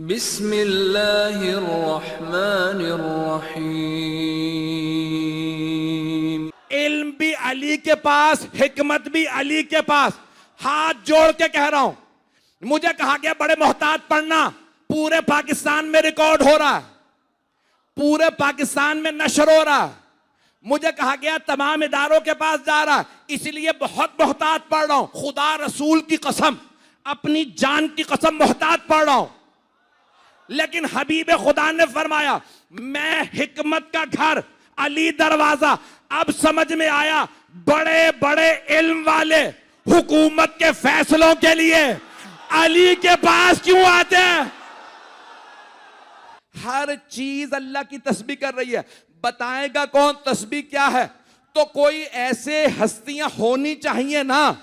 बिस्मिल्लाहिर्रहमानिर्रहीम। इल्म भी अली के पास, हिकमत भी अली के पास। हाथ जोड़ के कह रहा हूं, मुझे कहा गया बड़े मोहतात पढ़ना, पूरे पाकिस्तान में रिकॉर्ड हो रहा है, पूरे पाकिस्तान में नशर हो रहा है। मुझे कहा गया तमाम इदारों के पास जा रहा है, इसलिए बहुत मोहतात पढ़ रहा हूं। खुदा रसूल की कसम, अपनी जान की कसम मोहतात पढ़ रहा हूं। लेकिन हबीब खुदा ने फरमाया मैं हिकमत का घर, अली दरवाजा। अब समझ में आया बड़े बड़े इल्म वाले हुकूमत के फैसलों के लिए अली के पास क्यों आते हैं। हर चीज अल्लाह की तस्बीह कर रही है। बताएगा कौन तस्बीह क्या है? तो कोई ऐसे हस्तियां होनी चाहिए ना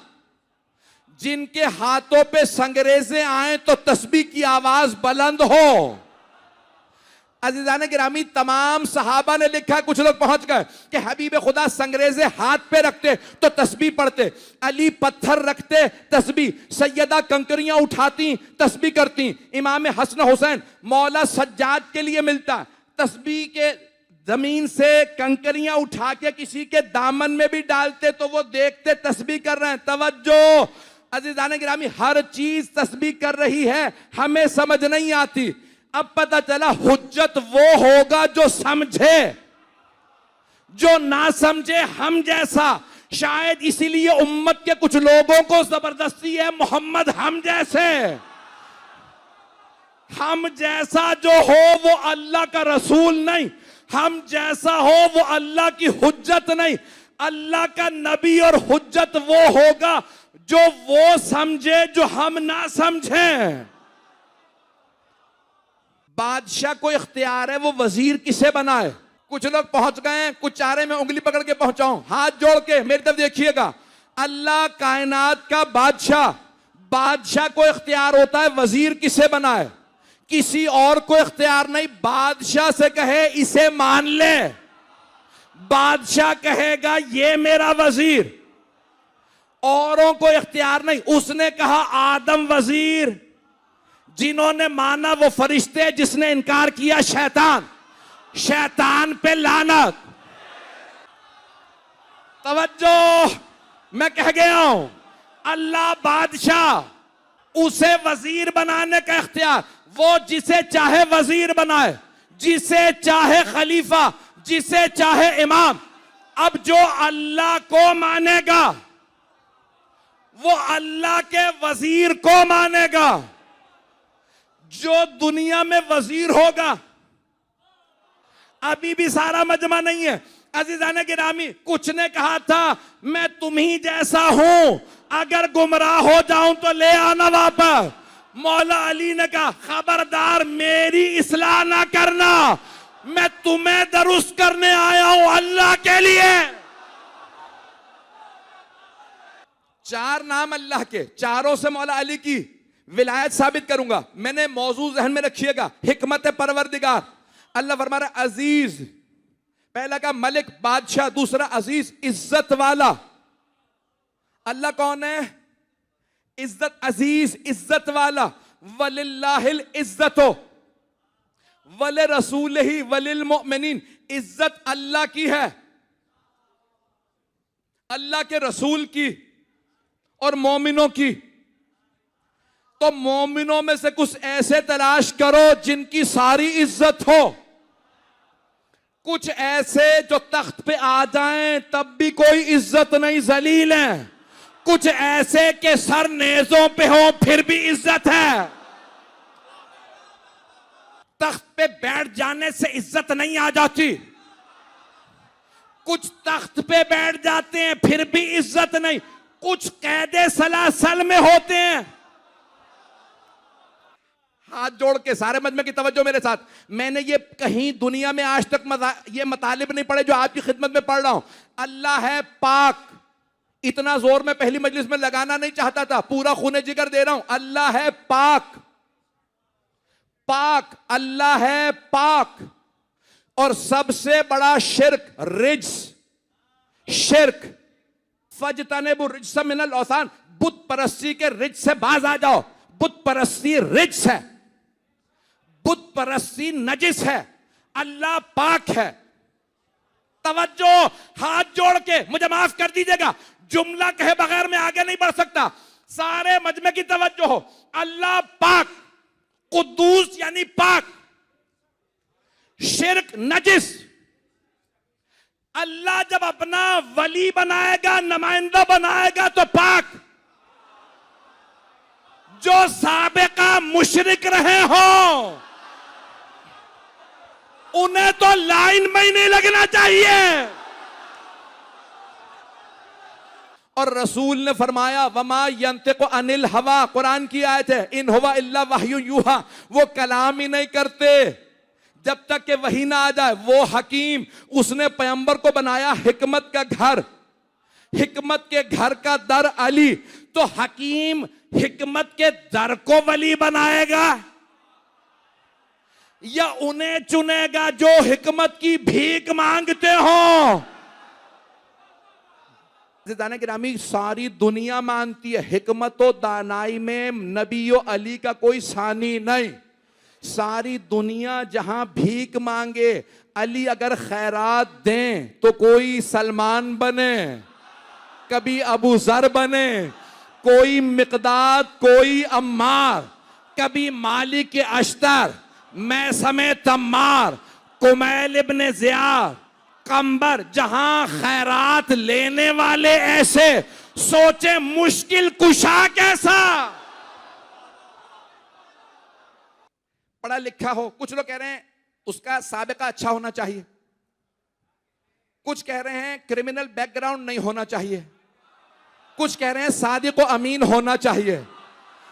जिनके हाथों पे संगरेज़े आए तो तस्बीह की आवाज बुलंद हो। अज़ीज़ान गिरामी, तमाम सहाबा ने लिखा, कुछ लोग पहुंच गए कि हबीब खुदा संगरेज़े हाथ पे रखते तो तस्बीह पढ़ते, अली पत्थर रखते तस्बीह, सैयदा कंकरियां उठाती तस्बीह करती, इमाम हसन हुसैन मौला सज्जाद के लिए मिलता तस्बीह के जमीन से कंकरियां उठा के किसी के दामन में भी डालते तो वो देखते तस्बीह कर रहे हैं। तवज्जो अज़ीज़ान गिरामी, हर चीज तस्बीह कर रही है, हमें समझ नहीं आती। अब पता चला हुज्जत वो होगा जो समझे, जो ना समझे हम जैसा। शायद इसीलिए उम्मत के कुछ लोगों को जबरदस्ती है मोहम्मद हम जैसे। हम जैसा जो हो वो अल्लाह का रसूल नहीं, हम जैसा हो वो अल्लाह की हुज्जत नहीं। अल्लाह का नबी और हुज्जत वो होगा जो वो समझे जो हम ना समझे। बादशाह को इख्तियार है वो वजीर किसे बनाए। कुछ लोग पहुंच गए हैं, कुछ चारे में उंगली पकड़ के पहुंचाऊं, हाथ जोड़ के मेरी तरफ देखिएगा। अल्लाह कायनात का बादशाह, बादशाह को इख्तियार होता है वजीर किसे बनाए, किसी और को इख्तियार नहीं। बादशाह से कहे इसे मान ले, बादशाह कहेगा ये मेरा वजीर, औरों को इख्तियार नहीं। उसने कहा आदम वजीर, जिन्होंने माना वो फरिश्ते, जिसने इनकार किया शैतान, शैतान पे लानत। तवज्जो, मैं कह गया हूं अल्लाह बादशाह, उसे वजीर बनाने का इख्तियार, वो जिसे चाहे वजीर बनाए, जिसे चाहे खलीफा, जिसे चाहे इमाम। अब जो अल्लाह को मानेगा वो अल्लाह के वजीर को मानेगा। जो दुनिया में वजीर होगा, अभी भी सारा मजमा नहीं है अज़ीज़ान गिरामी। कुछ ने कहा था मैं तुम ही जैसा हूं, अगर गुमराह हो जाऊं तो ले आना वापस। मौला अली ने कहा खबरदार मेरी इस्लाह ना करना, मैं तुम्हें दुरुस्त करने आया हूं अल्लाह के लिए। चार नाम अल्लाह के, चारों से मौला अली की विलायत साबित करूंगा। मैंने मौजूद जहन में रखिएगा, हिकमत परवरदिगार। अल्लाह फरमा रहा अजीज, पहला का मलिक बादशाह, दूसरा अजीज इज्जत वाला। अल्लाह कौन है? इज्जत, अजीज इज्जत वाला। वलिल्लाहिल इज्जतो वले रसूलिही वलिल मोमिनीन, इज्जत अल्लाह की है, अल्लाह के रसूल की और मोमिनों की। तो मोमिनों में से कुछ ऐसे तलाश करो जिनकी सारी इज्जत हो, कुछ ऐसे जो तख्त पे आ जाएं तब भी कोई इज्जत नहीं, जलील हैं, कुछ ऐसे के सर नेजों पे हो फिर भी इज्जत है। तख्त पे बैठ जाने से इज्जत नहीं आ जाती, कुछ तख्त पे बैठ जाते हैं फिर भी इज्जत नहीं, कुछ कैदे सलासल में होते हैं। हाथ जोड़ के सारे मजमे की तवज्जो मेरे साथ। मैंने ये कहीं दुनिया में आज तक ये मतालिब नहीं पढ़े जो आपकी खिदमत में पढ़ रहा हूं। अल्लाह है पाक, इतना जोर में पहली मजलिस में लगाना नहीं चाहता था, पूरा खूने जिगर दे रहा हूं। अल्लाह है पाक, पाक अल्लाह है पाक। और सबसे बड़ा शिर्क रिज्स, शिर्क। फजतनेबु रिज्स मिनल औसान, बुत परस्ती के रिज्स से बाज आ जाओ। बुत परस्ती रिज्स है। बुत परस्ती नजिस है, अल्लाह पाक है। तवज्जो, हाथ जोड़ के मुझे माफ कर दीजिएगा, जुमला कहे बगैर मैं आगे नहीं बढ़ सकता। सारे मजमे की तवज्जो हो। अल्लाह पाक, कुद्दूस यानी पाक, शिर्क नजिस। अल्लाह जब अपना वली बनाएगा, नुमाइंदा बनाएगा तो पाक। जो साबिका मुशरिक रहे हो उन्हें तो लाइन में ही नहीं लगना चाहिए। और रसूल ने फरमाया वमा यंतिकु अनिल हवा, कुरान की आयत है, इन हुवा इल्ला वहयु यूहा, वो कलाम ही नहीं करते जब तक कि वही ना आ जाए। वो हकीम, उसने पैगंबर को बनाया हिकमत का घर, हिकमत के घर का दर अली, तो हकीम हिकमत के दर को वली बनाएगा या उन्हें चुनेगा जो हिकमत की भीख मांगते हो? ज़िदाने गिरामी, सारी दुनिया मानती है हिकमत और दानाई में नबी और अली का कोई सानी नहीं। सारी दुनिया जहां भीख मांगे, अली अगर खैरात दें तो कोई सलमान बने, कभी अबू जर बने, कोई मिकदाद, कोई अम्मार, कभी मालिक के अश्तर, मैं समेत तम्मार, कुमैल इब्ने ज़ियाद, कंबर। जहां खैरात लेने वाले ऐसे, सोचे मुश्किल कुशा कैसा। पढ़ा लिखा हो, कुछ लोग कह रहे हैं उसका साबिका अच्छा होना चाहिए, कुछ कह रहे हैं क्रिमिनल बैकग्राउंड नहीं होना चाहिए, कुछ कह रहे हैं सादिक व अमीन होना चाहिए,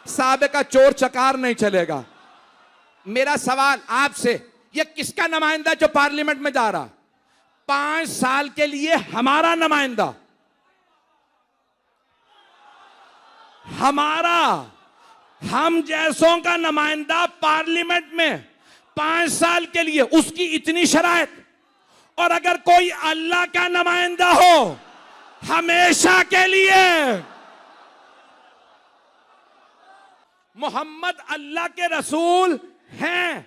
साबिका चोर चकार नहीं चलेगा। मेरा सवाल आपसे, ये किसका नुमाइंदा जो पार्लियामेंट में जा रहा? 5 साल के लिए हमारा नुमाइंदा, हमारा, हम जैसों का नुमाइंदा पार्लियामेंट में 5 साल के लिए, उसकी इतनी शराइत। और अगर कोई अल्लाह का नुमाइंदा हो हमेशा के लिए, मोहम्मद अल्लाह के रसूल हैं।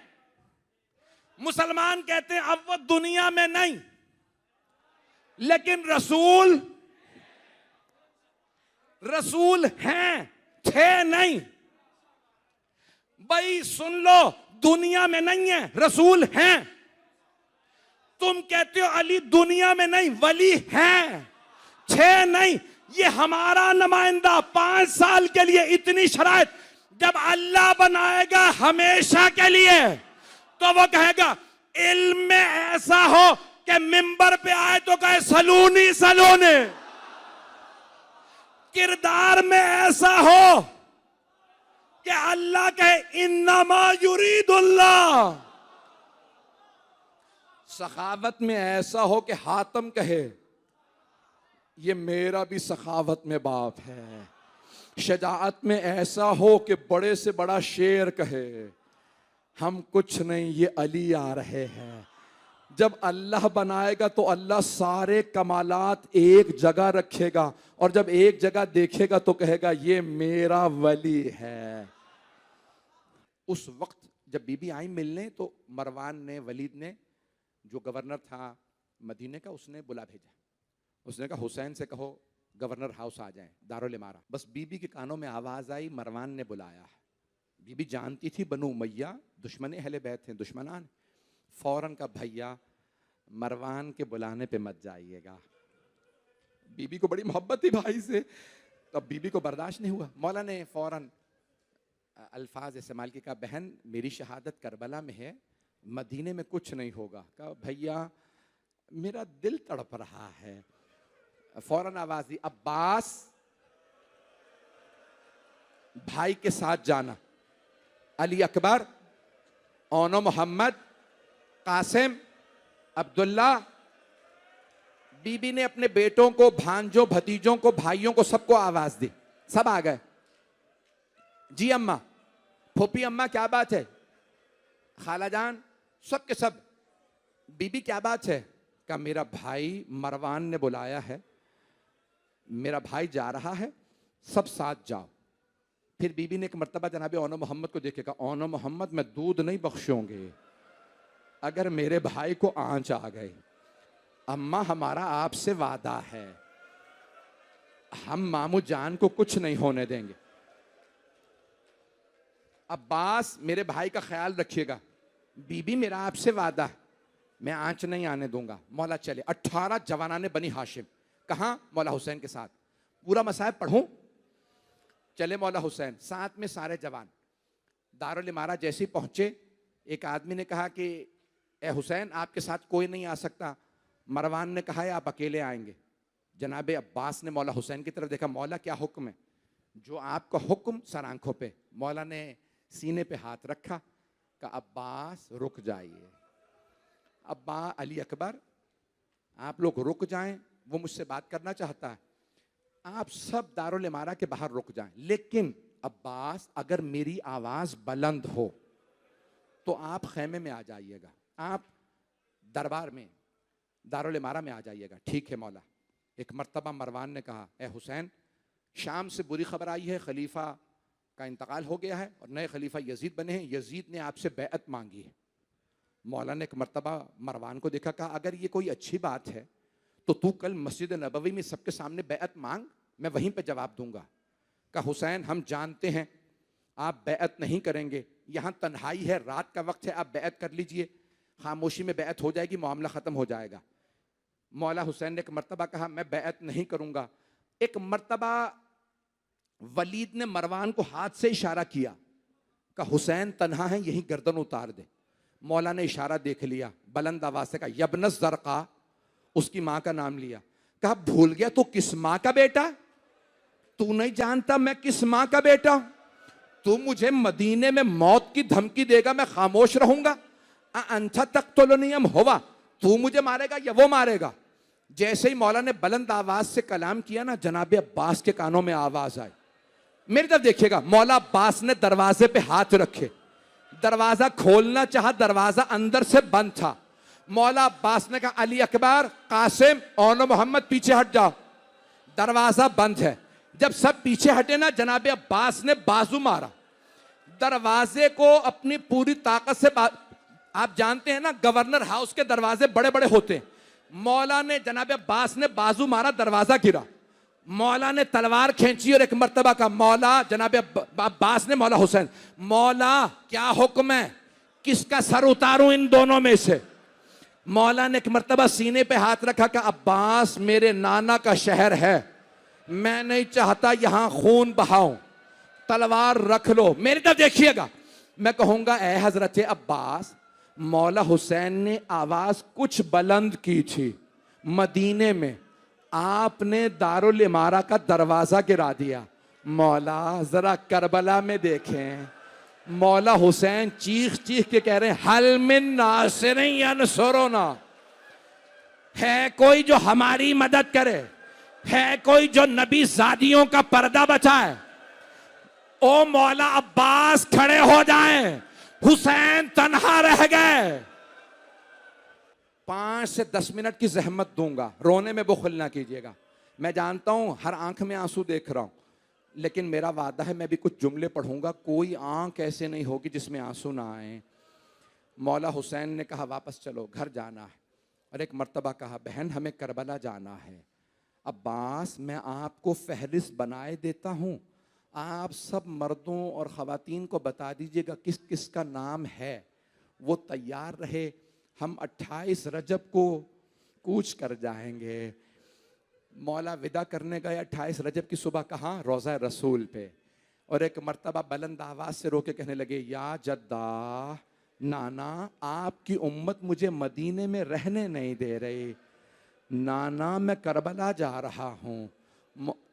मुसलमान कहते हैं अब वो दुनिया में नहीं, लेकिन रसूल, रसूल हैं, थे नहीं। भाई सुन लो, दुनिया में नहीं है, रसूल हैं। तुम कहते हो अली दुनिया में नहीं, वली हैं, थे नहीं। ये हमारा नुमाइंदा 5 साल के लिए, इतनी शराइत। जब अल्लाह बनाएगा हमेशा के लिए तो वो कहेगा इल्म में ऐसा हो कि मिंबर पे आए तो कहे सलूनी सलूनी, किरदार में ऐसा हो कि अल्लाह कहे इन्नमा युरीदुल्लाह, सखावत में ऐसा हो कि हातम कहे ये मेरा भी सखावत में बाप है, शजाअत में ऐसा हो कि बड़े से बड़ा शेर कहे हम कुछ नहीं, ये अली आ रहे हैं। जब अल्लाह बनाएगा तो अल्लाह सारे कमालात एक जगह रखेगा, और जब एक जगह देखेगा तो कहेगा ये मेरा वली है। उस वक्त जब बीबी आई मिलने तो मरवान ने, वलीद ने, जो गवर्नर था मदीने का, उसने बुला भेजा। उसने कहा हुसैन से कहो गवर्नर हाउस आ जाएं, दारुल इमारा। बस बीबी के कानों में आवाज आई मरवान ने बुलाया है। बीबी जानती थी बनु उमैया दुश्मन अहले बैत हैं, दुश्मनान। फौरन का भैया मरवान के बुलाने पे मत जाइएगा। बीबी को बड़ी मोहब्बत थी भाई से, तब बीबी को बर्दाश्त नहीं हुआ। मौला ने फौरन अल्फाज इस्तेमाल किया, कहा बहन मेरी शहादत करबला में है, मदीने में कुछ नहीं होगा। कहा भैया मेरा दिल तड़प रहा है। फौरन आवाज दी अब्बास भाई के साथ जाना, अली अकबर, ओनो मोहम्मद, कासिम, अब्दुल्ला। बीबी ने अपने बेटों को, भांजों, भतीजों को, भाइयों को, सबको आवाज दी। सब आ गए। जी अम्मा, फूफी अम्मा क्या बात है, खालाजान, सब के सब। बीबी क्या बात है? कहा मेरा भाई मरवान ने बुलाया है, मेरा भाई जा रहा है, सब साथ जाओ। फिर बीबी ने एक मर्तबा जनाब ओनो मोहम्मद को देखेगा, ओनो मोहम्मद मैं दूध नहीं बख्शूंगी अगर मेरे भाई को आंच आ गई। अम्मा हमारा आपसे वादा है, हम मामू जान को कुछ नहीं होने देंगे। अब्बास मेरे भाई का ख्याल रखिएगा, बीबी मेरा आपसे वादा है, मैं आंच नहीं आने दूंगा। मौला चले 18 जवानाने बनी हाशिम, कहां? मौला हुसैन के साथ। पूरा मसाइब पढ़ूं? चले मौला हुसैन, साथ में सारे जवान। दारुल इमारा जैसे ही पहुंचे, एक आदमी ने कहा कि ए हुसैन आपके साथ कोई नहीं आ सकता। मरवान ने कहा आप अकेले आएंगे। जनाब अब्बास ने मौला हुसैन की तरफ देखा, मौला क्या हुक्म है? जो आपका हुक्म सर आंखों पे। मौला ने सीने पे हाथ रखा, कहा अब्बास रुक जाइए। अब्बा अली अकबर आप लोग रुक जाएं, वो मुझसे बात करना चाहता है। आप सब दारुल इमारा के बाहर रुक जाएं, लेकिन अब्बास अगर मेरी आवाज बुलंद हो तो आप खैमे में आ जाइएगा, आप दरबार में दारुल इमारा में आ जाइएगा। ठीक है मौला। एक मर्तबा मरवान ने कहा, ए हुसैन शाम से बुरी खबर आई है, खलीफा का इंतकाल हो गया है और नए खलीफा यजीद बने हैं, यजीद ने आपसे बैअत मांगी है। मौला ने एक मर्तबा मरवान को देखा, कहा अगर ये कोई अच्छी बात है तो तू कल मस्जिद नबवी में सबके सामने बैअत मांग, मैं वहीं पे जवाब दूंगा। कहा हुसैन हम जानते हैं आप बैअत नहीं करेंगे, यहाँ तन्हाई है, रात का वक्त है, आप बैअत कर लीजिए, खामोशी में बैअत हो जाएगी, मामला खत्म हो जाएगा। मौला हुसैन ने एक मर्तबा कहा मैं बैअत नहीं करूंगा। एक मर्तबा वलीद ने मरवान को हाथ से इशारा किया, कहा हुसैन तन्हा है, यही गर्दन उतार दे। मौला ने इशारा देख लिया, बुलंद आवाज से कहा यबनस जरका, उसकी मां का नाम लिया। कहा भूल गया तू किस मां का बेटा? तू नहीं जानता मैं किस मां का बेटा हूं? तू मुझे मदीने में मौत की धमकी देगा, मैं खामोश रहूंगा? अंथा तक तो नियम होगा, तू मुझे मारेगा या वो मारेगा? जैसे ही मौला ने बुलंद आवाज से कलाम किया ना, जनाब अब्बास के कानों में आवाज आई। मेरी तरफ देखिएगा, मौला अब्बास ने दरवाजे पे हाथ रखे, दरवाजा खोलना चाहा, दरवाजा अंदर से बंद था। मौला अब्बास ने कहा अली अकबर, कासिम, ओनो मोहम्मद पीछे हट जाओ, दरवाजा बंद है। जब सब पीछे हटे ना, जनाब अब्बास ने बाजू मारा, दरवाजे को अपनी पूरी ताकत से आप जानते हैं ना गवर्नर हाउस के दरवाजे बड़े बड़े होते हैं। मौला ने जनाब अब्बास ने बाजू मारा, दरवाजा गिरा। मौला ने तलवार खींची और एक मर्तबा का मौला जनाब अब्बास ने मौला हुसैन, मौला क्या हुक्म है, किसका सर उतारूं इन दोनों में से? मौला ने एक मर्तबा सीने पे हाथ रखा, कि अब्बास मेरे नाना का शहर है, मैं नहीं चाहता यहां खून बहाऊं, तलवार रख लो। मेरी तरफ देखिएगा, मैं कहूंगा ए हजरत अब्बास, मौला हुसैन ने आवाज कुछ बुलंद की थी मदीने में, आपने दारुल इमारा का दरवाजा गिरा दिया। मौला जरा करबला में देखें, मौला हुसैन चीख चीख के कह रहे हैं हल मिन नासिरिन यनसुरुना, है कोई जो हमारी मदद करे, है कोई जो नबी जादियों का पर्दा बचाए? ओ मौला अब्बास खड़े हो जाएं, हुसैन तन्हा रह गए। 5 से 10 मिनट की जहमत दूंगा, रोने में बुखल ना कीजिएगा। मैं जानता हूं हर आंख में आंसू देख रहा हूं, लेकिन मेरा वादा है मैं भी कुछ जुमले पढ़ूंगा, कोई आंख ऐसे नहीं होगी जिसमें आंसू ना आए। मौला हुसैन ने कहा वापस चलो, घर जाना है। और एक मर्तबा कहा बहन हमें करबला जाना है। अब्बास मैं आपको फहरिस्त बनाए देता हूं, आप सब मर्दों और ख़वातीन को बता दीजिएगा किस किस का नाम है, वो तैयार रहे, हम 28 रजब को कूच कर जाएंगे। मौला विदा करने गए 28 रजब की सुबह, कहाँ? रोज़ा रसूल पे। और एक मर्तबा बुलंद आवाज से रोके कहने लगे या जद्दा, नाना आपकी उम्मत मुझे मदीने में रहने नहीं दे रही, नाना मैं करबला जा रहा हूँ।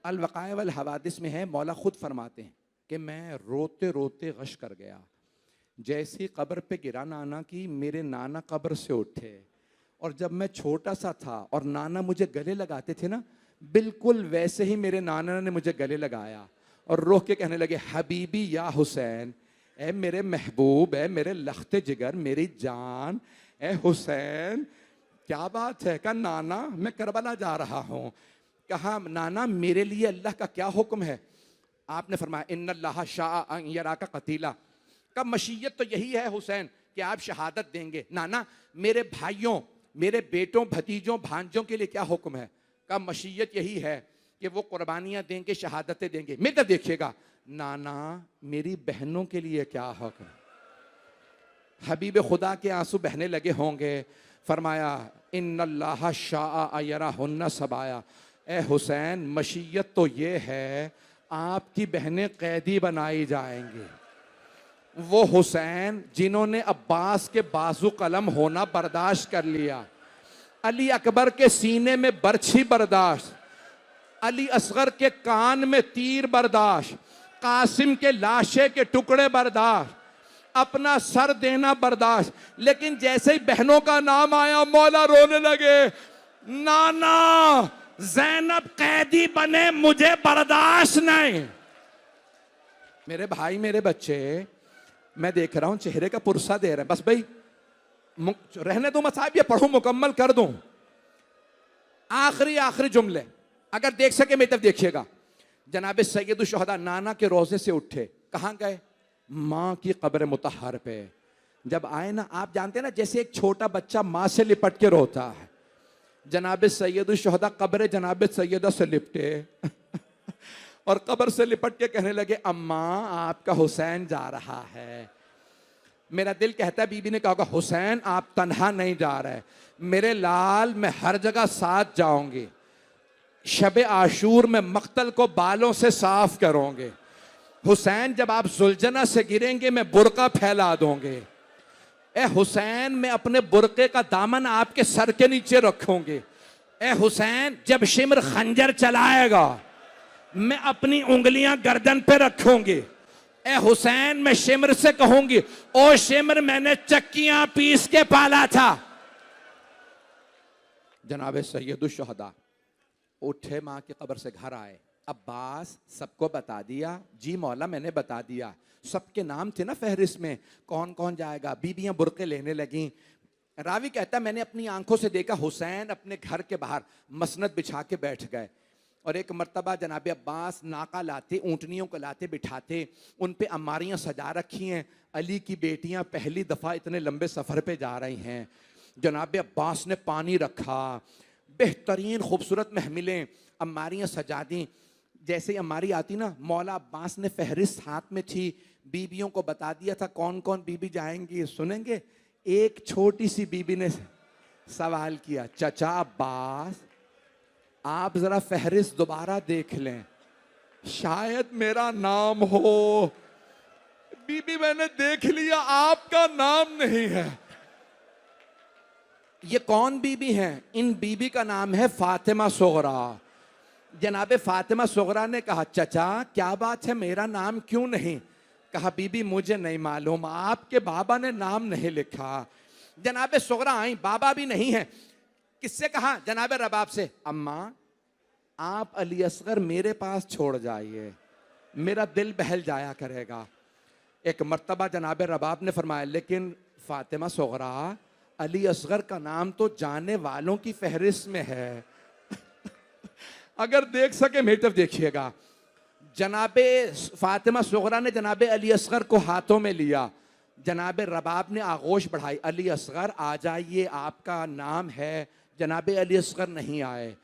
अल वक़ाए वल हवादिस में है, मौला खुद फरमाते हैं कि मैं रोते रोते गश कर गया, जैसी कब्र पे गिरा नाना की, मेरे नाना कब्र से उठे। और जब मैं छोटा सा था और नाना मुझे गले लगाते थे ना, बिल्कुल वैसे ही मेरे नाना ने मुझे गले लगाया और रो के कहने लगे हबीबी या हुसैन, ए मेरे महबूब, ए मेरे लख्ते जिगर, मेरी जान, ए हुसैन क्या बात है? कहा नाना मैं करबला जा रहा हूँ। कहा नाना मेरे लिए अल्लाह का क्या हुक्म है? आपने फरमाया इन्नल्लाह शाअ अन यराका कतीला, का मशीयत तो यही है हुसैन कि आप शहादत देंगे। नाना मेरे भाइयों, मेरे बेटों, भतीजों, भांजों के लिए क्या हुक्म है? का मशीयत यही है कि वो कुर्बानियां देंगे, शहादतें देंगे। मेरे तरफ देखिएगा, नाना मेरी बहनों के लिए क्या हुक्म? हबीब खुदा के आंसू बहने लगे होंगे। फरमाया इन्नल्लाह शाअ यराहुन्ना सबाया, ए हुसैन मशीयत तो ये है आपकी बहनें कैदी बनाई जाएंगी। वो हुसैन जिन्होंने अब्बास के बाजू कलम होना बर्दाश्त कर लिया, अली अकबर के सीने में बर्छी बर्दाश्त, अली असगर के कान में तीर बर्दाश्त, कासिम के लाशे के टुकड़े बर्दाश्त, अपना सर देना बर्दाश्त, लेकिन जैसे ही बहनों का नाम आया मौला रोने लगे। नाना ज़ैनब कैदी बने मुझे बर्दाश्त नहीं। मेरे भाई, मेरे बच्चे, मैं देख रहा हूं चेहरे का पुरसा दे रहे हैं। बस भाई रहने दो मसाहब, ये पढ़ूं मुकम्मल कर दूं। आखिरी जुमले अगर देख सके मेरी तरफ देखिएगा। जनाब सैयद शुहदा नाना के रोजे से उठे, कहां गए? मां की कब्र मुतहर पे। जब आए ना, आप जानते हैं ना जैसे एक छोटा बच्चा मां से लिपट के रोता है, जनाब सैयद शुहदा कब्र जनाब सैयदा से लिपटे और कब्र से लिपट के कहने लगे अम्मा आपका हुसैन जा रहा है। मेरा दिल कहता है बीबी ने कहा हुसैन आप तन्हा नहीं जा रहे, मेरे लाल मैं हर जगह साथ जाऊंगी। शब आशूर में मक्तल को बालों से साफ करोगे। हुसैन जब आप जुलझना से गिरेंगे मैं बुरका फैला दूंगे। ए हुसैन मैं अपने बुरके का दामन आपके सर के नीचे रखूंगी। ए हुसैन जब शिमर खंजर चलाएगा मैं अपनी उंगलियां गर्दन पे रखूंगी। ए हुसैन मैं शिमर से कहूंगी ओ शिमर मैंने चक्कियां पीस के पाला था। जनाब सैयद शुहदा उठे, मां की कब्र से घर आए। अब्बास सबको बता दिया? जी मौला मैंने बता दिया। सबके नाम थे ना फहरिस्त में, कौन कौन जाएगा। बीबियां बुरके लेने लगी। रावी कहता मैंने अपनी आंखों से देखा हुसैन अपने घर के बाहर मसनद बिछा के बैठ गए। और एक मर्तबा जनाब अब्बास नाका लाते, ऊँटनियों को लाते बिठाते, उन पे अमारियाँ सजा रखी हैं। अली की बेटियाँ पहली दफ़ा इतने लंबे सफ़र पे जा रही हैं। जनाब अब्बास ने पानी रखा, बेहतरीन खूबसूरत महमिलें, अमारियाँ सजा दी। जैसे ही अमारी आती ना, मौला अब्बास ने फहरिस्त हाथ में थी, बीबियों को बता दिया था कौन कौन बीबी जाएंगी। सुनेंगे? एक छोटी सी बीबी ने सवाल किया, चचा अब्बास आप जरा फहरिस्त दोबारा देख लें, शायद मेरा नाम हो। बीबी मैंने देख लिया आपका नाम नहीं है। ये कौन बीबी हैं? इन बीबी का नाम है फातिमा सुगरा। जनाबे फातिमा सुगरा ने कहा चचा क्या बात है, मेरा नाम क्यों नहीं? कहा बीबी मुझे नहीं मालूम, आपके बाबा ने नाम नहीं लिखा। जनाबे सुगरा आई, बाबा भी नहीं है। किससे कहा? जनाबे रबाब से, अम्मा आप अली असगर मेरे पास छोड़ जाइए, मेरा दिल बहल जाया करेगा। एक मर्तबा जनाबे रबाब ने फरमाया लेकिन फातिमा सुगरा अली असगर का नाम तो जाने वालों की फहरिस्त में है। अगर देख सके मेरी तरफ देखिएगा। जनाबे फातिमा सुगरा ने जनाबे अली असगर को हाथों में लिया। जनाबे रबाब ने आगोश बढ़ाई, अली असगर आ जाइए आपका नाम है। जनाबे अली असगर नहीं आए।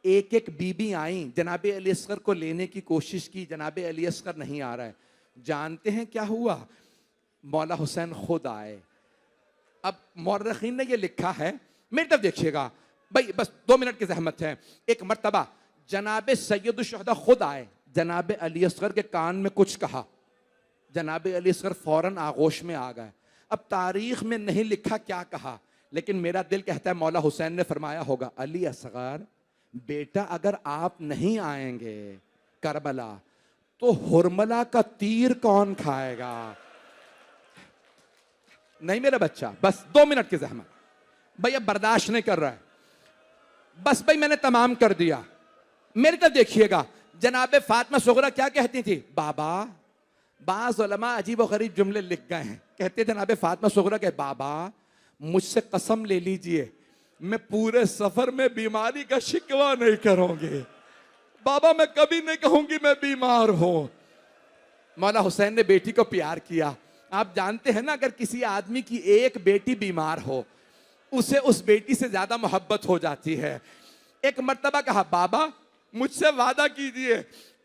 एक एक बीबी आई, जनाबे अली असगर को लेने की कोशिश की, जनाबे अली असगर नहीं आ रहा है। जानते हैं क्या हुआ? मौला हुसैन खुद आए। अब मौरखीन ने ये लिखा है, मेरी तरफ देखिएगा भाई, बस 2 मिनट की जहमत है। एक मर्तबा जनाबे सैयद शुहदा खुद आए, जनाबे अली असगर के कान में कुछ कहा, जनाबे अली असगर फौरन आगोश में आ गए। अब तारीख में नहीं लिखा क्या कहा, लेकिन मेरा दिल कहता है मौला हुसैन ने फरमाया होगा अली असगर बेटा अगर आप नहीं आएंगे करबला तो हुरमला का तीर कौन खाएगा? नहीं मेरा बच्चा, बस 2 मिनट की जहमत भाई, अब बर्दाश्त नहीं कर रहा है। बस भाई मैंने तमाम कर दिया। मेरी तरफ देखिएगा। जनाबे फातिमा सुगरा क्या कहती थी? बाबा, बाज़ उलमा अजीब व गरीब जुमले लिख गए हैं। कहते जनाबे फातिमा सुगरा के बाबा मुझसे कसम ले लीजिए मैं पूरे सफर में बीमारी का शिकवा नहीं करूंगी। बाबा मैं कभी नहीं कहूंगी मैं बीमार हूं। मौला हुसैन ने बेटी को प्यार किया। आप जानते हैं ना, अगर किसी आदमी की एक बेटी बीमार हो, उसे उस बेटी से ज्यादा मोहब्बत हो जाती है। एक मर्तबा कहा, बाबा मुझसे वादा कीजिए,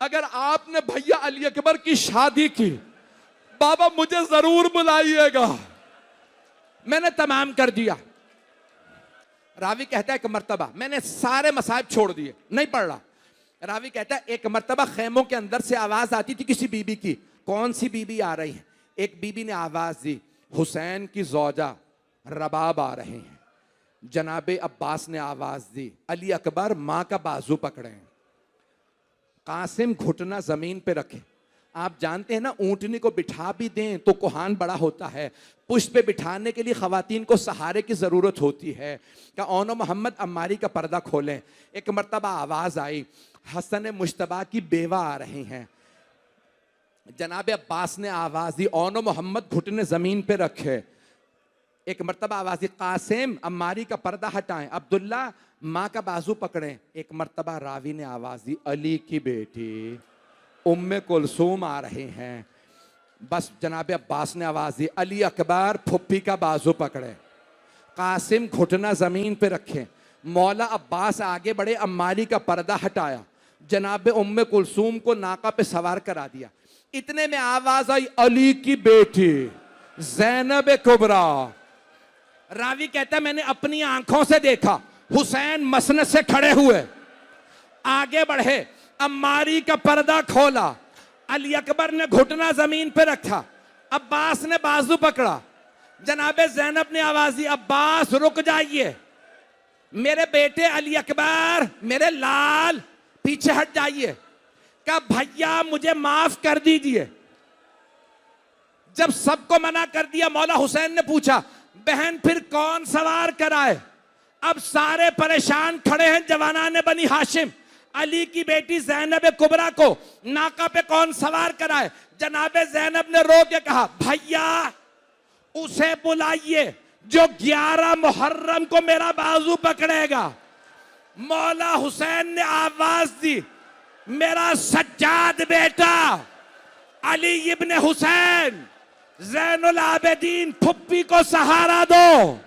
अगर आपने भैया अली अकबर की शादी की, बाबा मुझे जरूर बुलाइएगा। मैंने तमाम कर दिया। रावी कहता है एक मर्तबा मैंने सारे मसाइब छोड़ दिए, नहीं पढ़ रहा। रावी कहता है एक मर्तबा खेमों के अंदर से आवाज आती थी किसी बीबी की। कौन सी बीबी आ रही है? एक बीबी ने आवाज दी, हुसैन की जौजा रबाब आ रहे हैं। जनाबे अब्बास ने आवाज दी, अली अकबर मां का बाजू पकड़े। कासिम घुटना जमीन पे रखे। आप जानते हैं ना, ऊंटनी को बिठा भी दें तो कोहान बड़ा होता है, पुष्प पे बिठाने के लिए खवातीन को सहारे की जरूरत होती है। का ओनो मोहम्मद अम्मारी का पर्दा खोलें। एक मर्तबा आवाज आई, हसन मुश्तबा की बेवा आ रही हैं। जनाब अब्बास ने आवाज दी, ओनो मोहम्मद घुटने जमीन पे रखे। एक मर्तबा आवाज दी, कासिम अम्मारी का पर्दा हटाएं, अब्दुल्ला माँ का बाजू पकड़ें। एक मर्तबा रावी ने आवाज दी, अली की बेटी उम्मे कुलसूम आ रहे हैं। बस जनाब अब्बास ने आवाज दी, अली अकबर फुप्पी का बाजू पकड़े। कासिम घुटना जमीन पे रखे। मौला अब्बास आगे बढ़े, अम्मारी का पर्दा हटाया, जनाब उम्मे कुलसूम को नाका पे सवार करा दिया। इतने में आवाज आई, अली की बेटी ज़ैनब कुबरा। रावी कहता है मैंने अपनी आंखों से देखा, हुसैन मसनद से खड़े हुए, आगे बढ़े, अम्मारी का पर्दा खोला, अली अकबर ने घुटना जमीन पे रखा, अब्बास ने बाजू पकड़ा। जनाबे ज़ैनब ने आवाज दी, अब्बास रुक जाइए, मेरे बेटे अली अकबर, मेरे लाल पीछे हट जाइए। कहा भैया मुझे माफ कर दीजिए। जब सबको मना कर दिया, मौला हुसैन ने पूछा, बहन फिर कौन सवार कराए? अब सारे परेशान खड़े हैं जवानाने बनी हाशिम। अली की बेटी ज़ैनब कुबरा को नाका पे कौन सवार कराए? जनाबे ज़ैनब ने रो के कहा, भैया उसे बुलाइए जो 11 मुहर्रम को मेरा बाजू पकड़ेगा। मौला हुसैन ने आवाज दी, मेरा सज्जाद बेटा अली इब्ने हुसैन ज़ैनुल आबिदीन फुप्पी को सहारा दो।